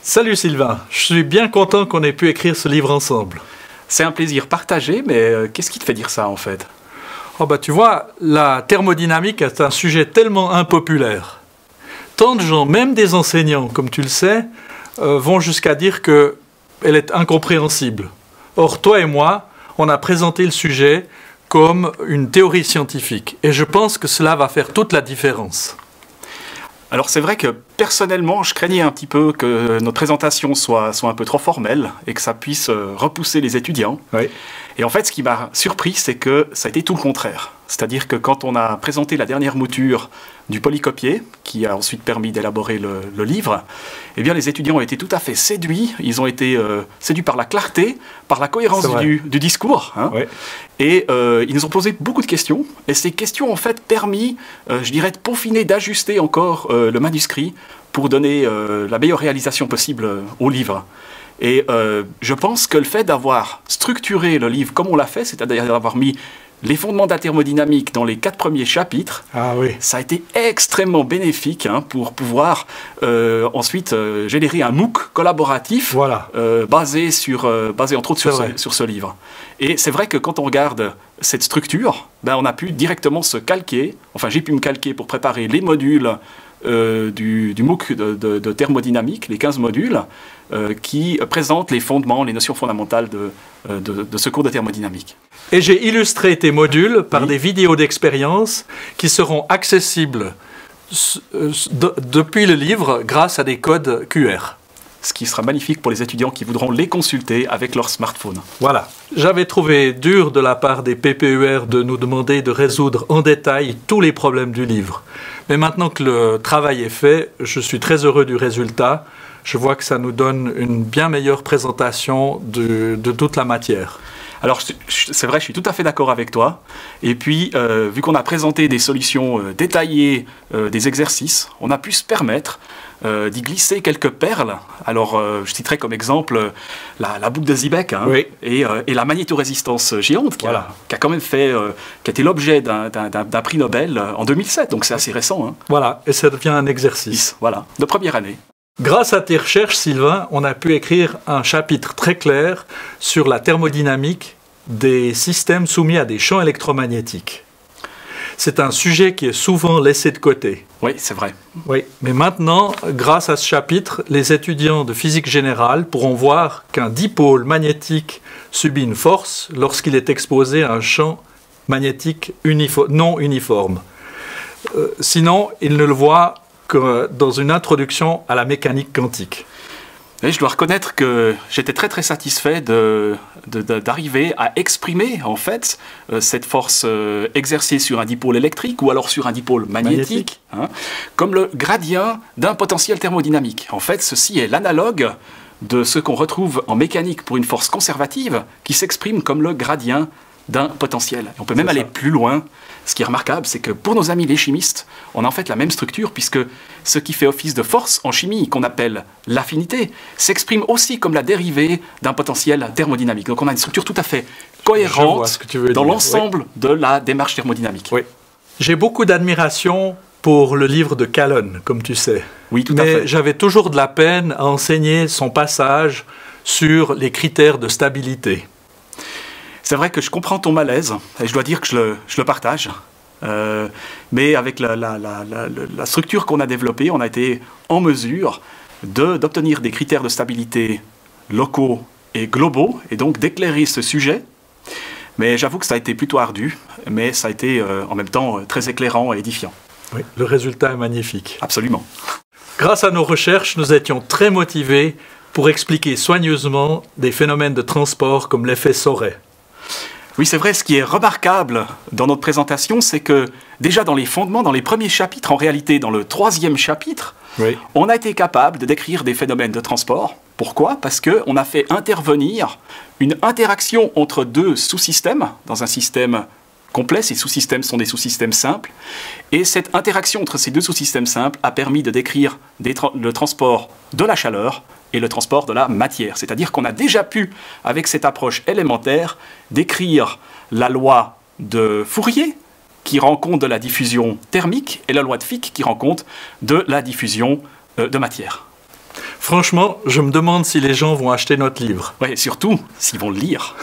Salut Sylvain, je suis bien content qu'on ait pu écrire ce livre ensemble. C'est un plaisir partagé, mais qu'est-ce qui te fait dire ça en fait? Oh bah tu vois, la thermodynamique est un sujet tellement impopulaire. Tant de gens, même des enseignants, comme tu le sais, vont jusqu'à dire qu'elle est incompréhensible. Or, toi et moi, on a présenté le sujet comme une théorie scientifique. Et je pense que cela va faire toute la différence. Alors c'est vrai que personnellement, je craignais un petit peu que notre présentation soit un peu trop formelle et que ça puisse repousser les étudiants. Oui. Et en fait, ce qui m'a surpris, c'est que ça a été tout le contraire. C'est-à-dire que quand on a présenté la dernière mouture du polycopier, qui a ensuite permis d'élaborer le livre, eh bien les étudiants ont été tout à fait séduits. Ils ont été séduits par la clarté, par la cohérence du discours. Hein. Oui. Et ils nous ont posé beaucoup de questions. Et ces questions ont en fait permis, je dirais, de peaufiner, d'ajuster encore le manuscrit pour donner la meilleure réalisation possible au livre. Et je pense que le fait d'avoir structuré le livre comme on l'a fait, c'est-à-dire d'avoir mis les fondements de la thermodynamique dans les 4 premiers chapitres, ça a été extrêmement bénéfique pour pouvoir ensuite générer un MOOC collaboratif basé entre autres sur ce livre. Et c'est vrai que quand on regarde cette structure, on a pu directement se calquer, enfin j'ai pu me calquer pour préparer les modules du MOOC de thermodynamique, les 15 modules, qui présentent les fondements, les notions fondamentales de ce cours de thermodynamique. Et j'ai illustré tes modules par des vidéos d'expérience qui seront accessibles depuis le livre grâce à des codes QR. Ce qui sera magnifique pour les étudiants qui voudront les consulter avec leur smartphone. Voilà. J'avais trouvé dur de la part des PPUR de nous demander de résoudre en détail tous les problèmes du livre. Mais maintenant que le travail est fait, je suis très heureux du résultat. Je vois que ça nous donne une bien meilleure présentation de toute la matière. Alors, c'est vrai, je suis tout à fait d'accord avec toi. Et puis, vu qu'on a présenté des solutions détaillées, des exercices, on a pu se permettre d'y glisser quelques perles. Alors, je citerai comme exemple la boucle de Seebeck et la magnétorésistance géante qui a quand même fait, qui a été l'objet d'un prix Nobel en 2007. Donc, c'est assez récent. Hein. Voilà, et ça devient un exercice. Voilà, de première année. Grâce à tes recherches, Sylvain, on a pu écrire un chapitre très clair sur la thermodynamique des systèmes soumis à des champs électromagnétiques. C'est un sujet qui est souvent laissé de côté. Oui, c'est vrai. Oui, mais maintenant, grâce à ce chapitre, les étudiants de physique générale pourront voir qu'un dipôle magnétique subit une force lorsqu'il est exposé à un champ magnétique non uniforme. Sinon, ils ne le voient que dans une introduction à la mécanique quantique. Et je dois reconnaître que j'étais très très satisfait d'arriver à exprimer en fait cette force exercée sur un dipôle électrique ou alors sur un dipôle magnétique. Hein, comme le gradient d'un potentiel thermodynamique. En fait, ceci est l'analogue de ce qu'on retrouve en mécanique pour une force conservative qui s'exprime comme le gradient d'un potentiel. Et on peut même aller plus loin. Ce qui est remarquable, c'est que pour nos amis les chimistes, on a en fait la même structure, puisque ce qui fait office de force en chimie, qu'on appelle l'affinité, s'exprime aussi comme la dérivée d'un potentiel thermodynamique. Donc on a une structure tout à fait cohérente dans l'ensemble de la démarche thermodynamique. Oui. J'ai beaucoup d'admiration pour le livre de Calonne, comme tu sais. Oui, tout à fait. Mais j'avais toujours de la peine à enseigner son passage sur les critères de stabilité. C'est vrai que je comprends ton malaise, et je dois dire que je le partage. Mais avec la structure qu'on a développée, on a été en mesure d'obtenir des critères de stabilité locaux et globaux, et donc d'éclairer ce sujet. Mais j'avoue que ça a été plutôt ardu, mais ça a été en même temps très éclairant et édifiant. Oui, le résultat est magnifique. Absolument. Grâce à nos recherches, nous étions très motivés pour expliquer soigneusement des phénomènes de transport comme l'effet Sorey. Oui, c'est vrai, ce qui est remarquable dans notre présentation, c'est que déjà dans les fondements, dans les premiers chapitres, en réalité dans le 3e chapitre, on a été capable de décrire des phénomènes de transport. Pourquoi? Parce qu'on a fait intervenir une interaction entre deux sous-systèmes dans un système complet. Ces sous-systèmes sont des sous-systèmes simples. Et cette interaction entre ces deux sous-systèmes simples a permis de décrire le transport de la chaleur et le transport de la matière. C'est-à-dire qu'on a déjà pu, avec cette approche élémentaire, décrire la loi de Fourier, qui rend compte de la diffusion thermique, et la loi de Fick, qui rend compte de la diffusion de matière. franchement, je me demande si les gens vont acheter notre livre. Ouais, et surtout, s'ils vont le lire.